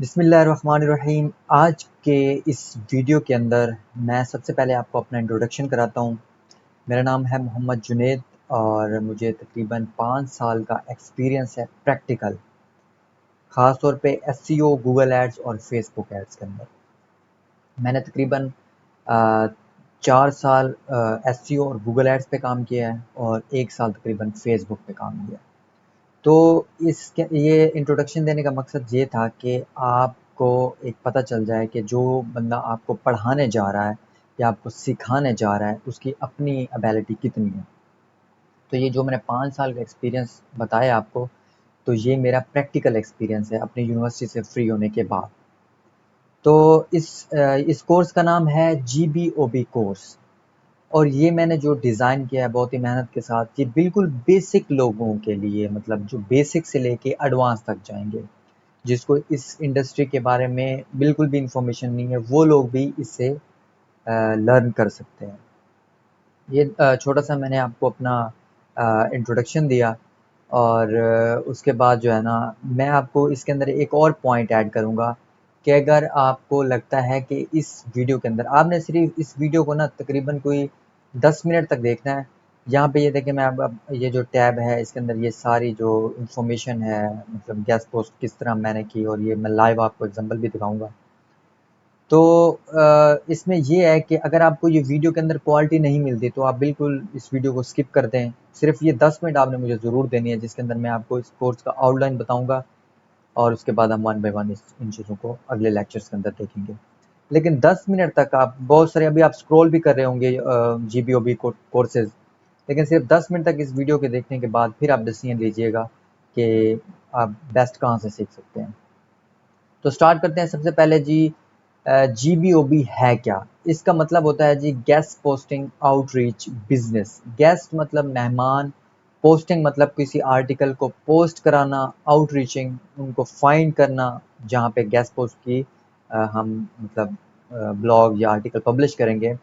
बिस्मिल्लाहिर्रहमानिर्रहीम। आज के इस वीडियो के अंदर मैं सबसे पहले आपको अपना इंट्रोडक्शन कराता हूँ। मेरा नाम है मोहम्मद जुनेद और मुझे तकरीबन 5 साल का एक्सपीरियंस है प्रैक्टिकल, ख़ास तौर पे एसईओ, गूगल एड्स और फेसबुक एड्स के अंदर। मैंने तकरीबन 4 साल एसईओ और गूगल एड्स पे काम किया है और 1 साल तकरीबन फेसबुक पे काम किया है। तो इसके ये इंट्रोडक्शन देने का मकसद ये था कि आपको एक पता चल जाए कि जो बंदा आपको पढ़ाने जा रहा है या आपको सिखाने जा रहा है उसकी अपनी एबिलिटी कितनी है। तो ये जो मैंने 5 साल का एक्सपीरियंस बताया आपको, तो ये मेरा प्रैक्टिकल एक्सपीरियंस है अपनी यूनिवर्सिटी से फ्री होने के बाद। तो इस कोर्स का नाम है जीबीओबी कोर्स और ये मैंने जो डिज़ाइन किया है बहुत ही मेहनत के साथ, ये बिल्कुल बेसिक लोगों के लिए, मतलब जो बेसिक से लेके एडवांस तक जाएंगे, जिसको इस इंडस्ट्री के बारे में बिल्कुल भी इंफॉर्मेशन नहीं है, वो लोग भी इससे लर्न कर सकते हैं। ये छोटा सा मैंने आपको अपना इंट्रोडक्शन दिया और उसके बाद जो है ना, मैं आपको इसके अंदर एक और पॉइंट ऐड करूँगा कि अगर आपको लगता है कि इस वीडियो के अंदर आपने सिर्फ इस वीडियो को ना तकरीबन कोई 10 मिनट तक देखना है। यहाँ पे ये देखें, मैं अब ये जो टैब है इसके अंदर ये सारी जो इंफॉर्मेशन है, मतलब गेस्ट पोस्ट किस तरह मैंने की, और ये मैं लाइव आपको एग्जांपल भी दिखाऊंगा। तो इसमें ये है कि अगर आपको ये वीडियो के अंदर क्वालिटी नहीं मिलती तो आप बिल्कुल इस वीडियो को स्किप कर दें। सिर्फ ये 10 मिनट आपने मुझे ज़रूर देनी है, जिसके अंदर मैं आपको इस कोर्स का आउटलाइन बताऊंगा और उसके बाद हम वन बाय वन इन चीज़ों को अगले लेक्चर्स के अंदर देखेंगे। लेकिन 10 मिनट तक आप बहुत सारे, अभी आप स्क्रॉल भी कर रहे होंगे जीबीओबी कोर्सेज, लेकिन सिर्फ 10 मिनट तक इस वीडियो के देखने के बाद फिर आप डिसीजन लीजिएगा कि आप बेस्ट कहाँ से सीख सकते हैं। तो स्टार्ट करते हैं। सबसे पहले जी, जीबीओबी है क्या? इसका मतलब होता है जी guest posting outreach business. Guest मतलब मेहमान, पोस्टिंग मतलब किसी आर्टिकल को पोस्ट कराना, आउटरीचिंग उनको फाइंड करना जहाँ पे गेस्ट पोस्ट की हम मतलब ब्लॉग या आर्टिकल पब्लिश करेंगे।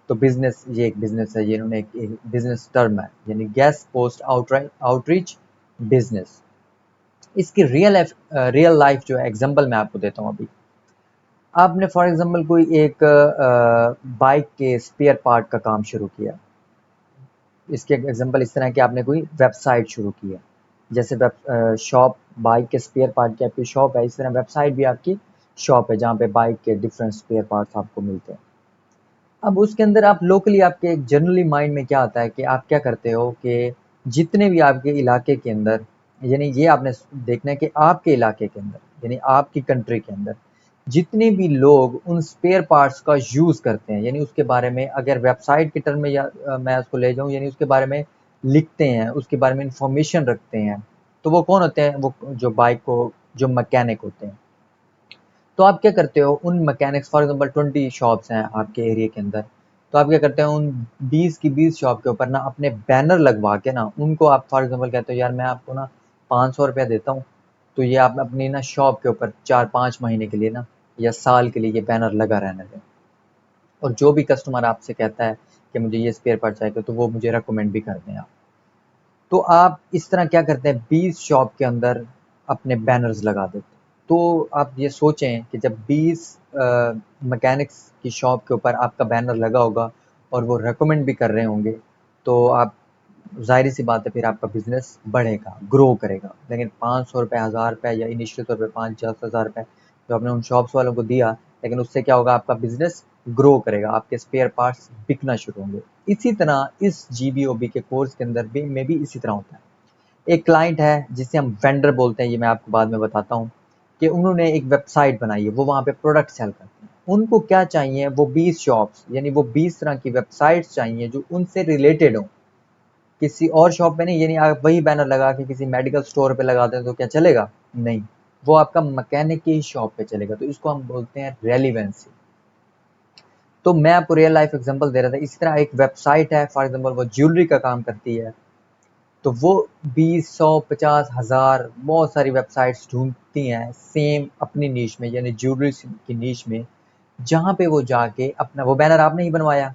तो बिजनेस, ये एक बिजनेस है, ये इन्होंने एक बिजनेस टर्म है, यानी गेस्ट पोस्ट आउटरीच बिजनेस। इसकी रियल लाइफ जो है एग्जांपल मैं आपको देता हूँ। अभी आपने फॉर एग्जांपल कोई एक बाइक के स्पेयर पार्ट का काम शुरू किया। इसके एग्जांपल इस तरह कि आपने कोई वेबसाइट शुरू की है, जैसे वेब शॉप, बाइक के स्पेयर पार्ट की आपकी शॉप है, इस तरह वेबसाइट भी आपकी शॉप है जहाँ पे बाइक के डिफरेंट स्पेयर पार्ट्स आपको मिलते हैं। अब उसके अंदर आप लोकली, आपके जनरली माइंड में क्या आता है कि आप क्या करते हो कि जितने भी आपके इलाके के अंदर, यानी ये आपने देखना है कि आपके इलाके के अंदर, यानी आपकी कंट्री के अंदर जितने भी लोग उन स्पेयर पार्ट्स का यूज़ करते हैं, यानी उसके बारे में अगर वेबसाइट के टर्म में या मैं उसको ले जाऊँ, यानी उसके बारे में लिखते हैं, उसके बारे में इंफॉर्मेशन रखते हैं, तो वो कौन होते हैं? वो जो बाइक को, जो मैकेनिक होते हैं। तो आप क्या करते हो उन मैकेनिक्स, फॉर एग्जांपल 20 शॉप्स हैं आपके एरिया के अंदर, तो आप क्या करते हो उन 20 की 20 शॉप के ऊपर ना अपने बैनर लगवा के ना उनको आप फॉर एग्जांपल कहते हो, यार मैं आपको ना 500 रुपया देता हूँ, तो ये आप अपनी ना शॉप के ऊपर 4-5 महीने के लिए ना या साल के लिए ये बैनर लगा रहने दें। और जो भी कस्टमर आपसे कहता है कि मुझे ये स्पेयर पार्ट चाहिए, तो वो मुझे रिकमेंड भी कर दें आप। तो आप इस तरह क्या करते हैं, 20 शॉप के अंदर अपने बैनर्स लगा देते हैं। तो आप ये सोचें कि जब 20 मैकेनिक्स की शॉप के ऊपर आपका बैनर लगा होगा और वो रेकमेंड भी कर रहे होंगे, तो आप, ज़ाहिर सी बात है, फिर आपका बिज़नेस बढ़ेगा, ग्रो करेगा। लेकिन 500 रुपये, 1000 रुपये या इनिशियल तौर पे 5-10 हज़ार रुपये जो आपने उन शॉप्स वालों को दिया, लेकिन उससे क्या होगा, आपका बिज़नेस ग्रो करेगा, आपके स्पेयर पार्ट्स बिकना शुरू होंगे। इसी तरह इस जीबीओबी के कोर्स के अंदर भी में भी इसी तरह होता है। एक क्लाइंट है जिसे हम वेंडर बोलते हैं, ये मैं आपको बाद में बताता हूँ, कि उन्होंने एक वेबसाइट बनाई है, वो वहाँ पे प्रोडक्ट सेल करते हैं। उनको क्या चाहिए, वो 20 शॉप्स, यानी वो 20 तरह की वेबसाइट्स चाहिए जो उनसे रिलेटेड हो। किसी और शॉप पे नहीं, यानी आप वही बैनर लगा के किसी मेडिकल स्टोर पे लगा दें तो क्या चलेगा? नहीं, वो आपका मैकेनिक की शॉप पे चलेगा। तो इसको हम बोलते हैं रेलिवेंसी। तो मैं आपको रियल लाइफ एग्जांपल दे रहा था। इसी तरह एक वेबसाइट है, फॉर एग्जांपल वो ज्वेलरी का काम करती है, तो वो 20, 100, 50, 1000 बहुत सारी वेबसाइट्स ढूंढती हैं सेम अपनी नीश में, यानी ज्वेलरी की नीश में, जहाँ पे वो जाके अपना, वो बैनर आपने ही बनवाया,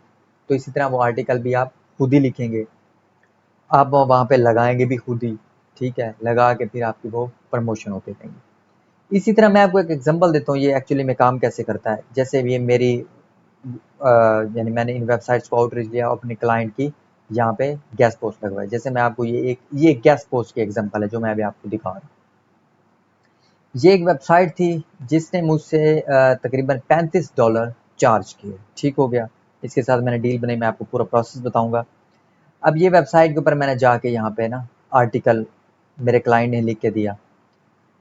तो इसी तरह वो आर्टिकल भी आप खुद ही लिखेंगे, आप वहाँ पे लगाएंगे भी खुद ही, ठीक है, लगा के फिर आपकी वो प्रमोशन होते रहेंगे। इसी तरह मैं आपको एक एग्जांपल देता हूँ ये एक्चुअली में काम कैसे करता है। जैसे ये मेरी यानी मैंने इन वेबसाइट्स को आउटरीच लिया अपने क्लाइंट की, यहाँ पे गेस्ट पोस्ट लगवाई। जैसे मैं आपको ये गेस्ट पोस्ट की एग्जांपल है जो मैं अभी आपको दिखा रहा हूँ। ये एक वेबसाइट थी जिसने मुझसे तकरीबन $35 चार्ज किए। ठीक हो गया, इसके साथ मैंने डील बनाई, मैं आपको पूरा प्रोसेस बताऊंगा। अब ये वेबसाइट के ऊपर मैंने जाके यहाँ पे ना आर्टिकल मेरे क्लाइंट ने लिख के दिया।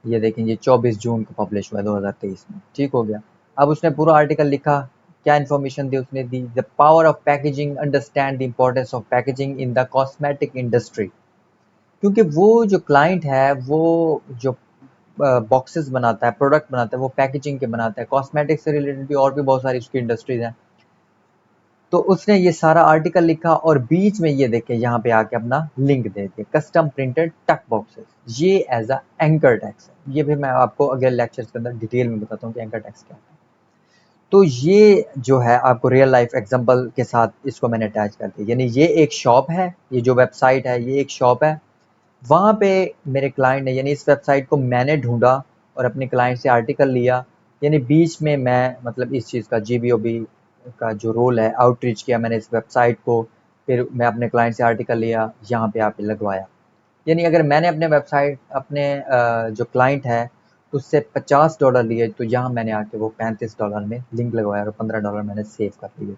ये देखें, ये 24 जून को पब्लिश हुआ है 2023 में। ठीक हो गया। अब उसने पूरा आर्टिकल लिखा, क्या इन्फॉर्मेशन दी उसने दी, the power of packaging, understand the importance of packaging in the cosmetic industry. क्योंकि वो जो क्लाइंट है वो जो बॉक्सेस बनाता है, प्रोडक्ट बनाता है, वो पैकेजिंग के बनाता है। कॉस्मेटिक से रिलेटेड भी और भी बहुत सारी उसकी इंडस्ट्रीज हैं। तो उसने ये सारा आर्टिकल लिखा और बीच में ये देखे यहाँ पे आके अपना लिंक दे दिया, कस्टम प्रिंटेड टक बॉक्सेस। ये एज अ एंकर टैक्स है। ये भी मैं आपको अगले लेक्चर्स के अंदर डिटेल में बताता हूँ कि एंकर टैक्स क्या है। तो ये जो है आपको रियल लाइफ एग्जांपल के साथ इसको मैंने अटैच कर दिया। यानी ये एक शॉप है, ये जो वेबसाइट है ये एक शॉप है। वहाँ पे मेरे क्लाइंट ने, यानी इस वेबसाइट को मैंने ढूंढा और अपने क्लाइंट से आर्टिकल लिया। यानी बीच में मैं मतलब इस चीज़ का GBOB का जो रोल है आउटरीच किया मैंने इस वेबसाइट को। फिर मैं अपने क्लाइंट से आर्टिकल लिया, यहाँ पे आके लगवाया। यानी अगर मैंने अपने वेबसाइट अपने जो क्लाइंट है उससे $50 लिए, तो यहाँ मैंने आके वो $35 में लिंक लगवाया और $15 मैंने सेव कर लिए।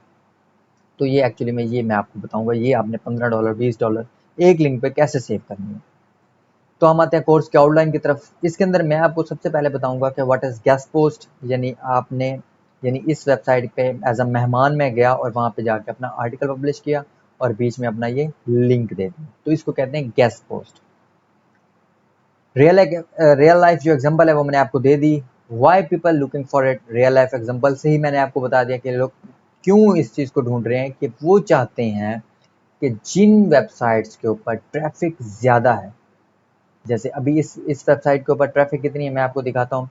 तो ये एक्चुअली में ये मैं आपको बताऊंगा, ये आपने $15 $20 एक लिंक पे कैसे सेव करनी है। तो हम आते हैं कोर्स के आउटलाइन की तरफ। इसके अंदर मैं आपको सबसे पहले बताऊंगा कि व्हाट इज गेस्ट पोस्ट। यानी आपने, यानी इस वेबसाइट पे एज अ मेहमान में गया और वहाँ पे जाके अपना आर्टिकल पब्लिश किया और बीच में अपना ये लिंक दे दिया, तो इसको कहते हैं गेस्ट पोस्ट। रियल लाइफ जो एग्जांपल है वो मैंने आपको दे दी। Why people looking for it, real life example से ही मैंने आपको बता दिया कि लोग क्यों इस चीज़ को ढूंढ रहे हैं, कि वो चाहते हैं कि जिन वेबसाइट्स के ऊपर ट्रैफिक ज़्यादा है, जैसे अभी इस वेबसाइट के ऊपर ट्रैफिक कितनी है मैं आपको दिखाता हूँ,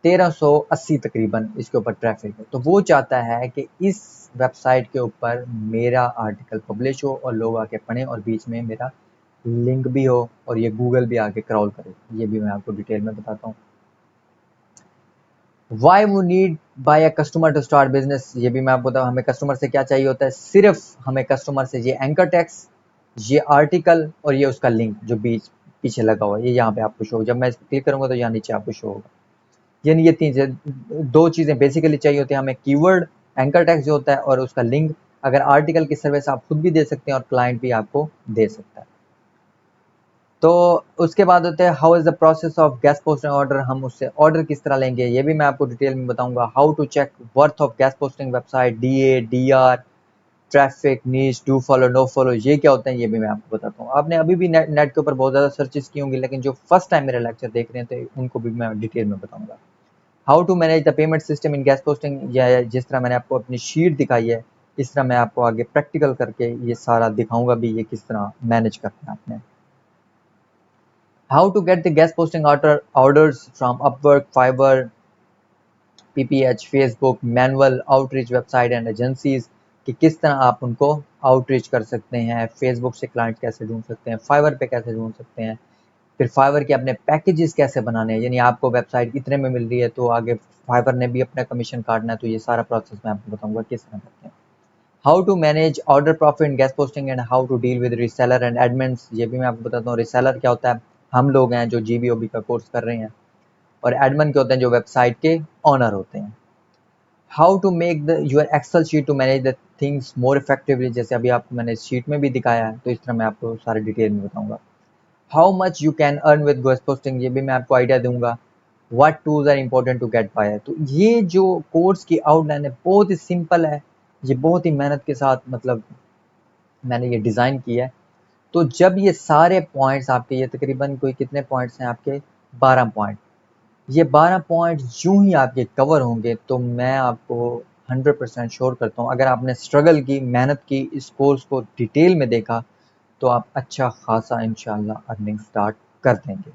1380 तकरीबन इसके ऊपर ट्रैफिक है। तो वो चाहता है कि इस वेबसाइट के ऊपर मेरा आर्टिकल पब्लिश हो और लोग आके पढ़ें और बीच में मेरा लिंक भी हो और ये गूगल भी आके क्रॉल करे। ये भी मैं आपको डिटेल में बताता हूँ। Why we need by a customer to start business, ये भी मैं आपको बताऊँ हमें कस्टमर से क्या चाहिए होता है। सिर्फ हमें कस्टमर से ये एंकर टैक्स, ये आर्टिकल और ये उसका लिंक जो बीच पीछे लगा हुआ है, ये यहाँ पे आपको शो, जब मैं क्लिक करूंगा तो यहाँ नीचे आपको शो होगा। यानी ये दो चीज़ें बेसिकली चाहिए होती है हमें, कीवर्ड एंकर टैक्स जो होता है और उसका लिंक। अगर आर्टिकल की सर्विस आप खुद भी दे सकते हैं और क्लाइंट भी आपको दे सकता है। तो उसके बाद होते हैं how is the process of guest posting order, हम उससे ऑर्डर किस तरह लेंगे ये भी मैं आपको डिटेल में बताऊंगा। How to check worth of guest posting website, DA DR, traffic, niche, do follow, no follow, ये क्या होते हैं ये भी मैं आपको बताता हूँ। आपने अभी भी नेट के ऊपर बहुत ज़्यादा सर्चेस की होंगी, लेकिन जो फर्स्ट टाइम मेरे लेक्चर देख रहे हैं तो उनको भी मैं डिटेल में बताऊंगा। How to manage the payment system in guest posting, या जिस तरह मैंने आपको अपनी शीट दिखाई है इस तरह मैं आपको आगे प्रैक्टिकल करके ये सारा दिखाऊंगा भी, ये किस तरह मैनेज करना है आपने। How to get the guest posting orders from Upwork, Fiverr, PPH, Facebook, manual outreach website and agencies, कि किस तरह आप उनको आउटरीच कर सकते हैं। फेसबुक से क्लाइंट कैसे ढूंढ सकते हैं, फाइवर पे कैसे ढूंढ सकते हैं, फिर फाइवर के अपने पैकेजेस कैसे बनाने हैं। यानी आपको वेबसाइट इतने में मिल रही है तो आगे फाइवर ने भी अपना कमीशन काटना है, तो ये सारा प्रोसेस मैं आपको बताऊंगा किस तरह करते हैं। How to manage order profit in guest posting and how to deal with reseller and admins, ये भी मैं आपको बताता हूँ। रीसेलर क्या होता है, हम लोग हैं जो GBOB का कोर्स कर रहे हैं, और एडमिन के होते हैं जो वेबसाइट के ऑनर होते हैं। How to make the your Excel sheet to manage the things more effectively, जैसे अभी आपको मैंने शीट में भी दिखाया है, तो इस तरह मैं आपको सारे डिटेल में बताऊंगा। How much you can earn with guest posting, ये भी मैं आपको आइडिया दूंगा। What tools are important to get by, तो ये जो कोर्स की आउटलाइन है बहुत ही सिंपल है, ये बहुत ही मेहनत के साथ मतलब मैंने ये डिज़ाइन किया है। तो जब ये सारे पॉइंट्स आपके, ये तकरीबन कोई कितने पॉइंट्स हैं आपके, 12 पॉइंट, ये 12 पॉइंट यूं ही आपके कवर होंगे तो मैं आपको 100% श्योर करता हूँ, अगर आपने स्ट्रगल की, मेहनत की, इस कोर्स को डिटेल में देखा, तो आप अच्छा खासा इंशाल्लाह अर्निंग स्टार्ट कर देंगे।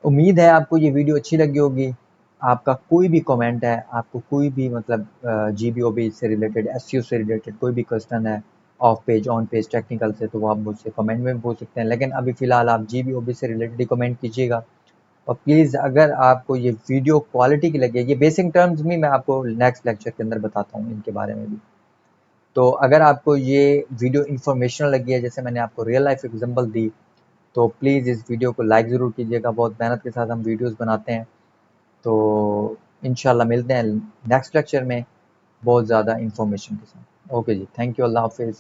उम्मीद है आपको ये वीडियो अच्छी लगी होगी। आपका कोई भी कमेंट है, आपको कोई भी मतलब GBOB से रिलेटेड, SEO से रिलेटेड कोई भी क्वेश्चन है, of page on page technical से, तो वो आप मुझसे कमेंट में पूछ सकते हैं। लेकिन अभी फ़िलहाल आप GBOB से रिलेटेड ही कमेंट कीजिएगा और प्लीज़ अगर आपको ये वीडियो क्वालिटी की लगे, ये बेसिक टर्म्स भी मैं आपको नेक्स्ट लेक्चर के अंदर बताता हूँ इनके बारे में भी। तो अगर आपको ये वीडियो इन्फॉर्मेशनल लगी है, जैसे मैंने आपको रियल लाइफ एग्जांपल दी, तो प्लीज़ इस वीडियो को लाइक ज़रूर कीजिएगा। बहुत मेहनत के साथ हम वीडियोस बनाते हैं। तो इंशाल्लाह मिलते हैं नेक्स्ट लेक्चर में बहुत ज़्यादा इन्फॉर्मेशन के साथ। ओके जी, थैंक यू, अल्लाह हाफिज़।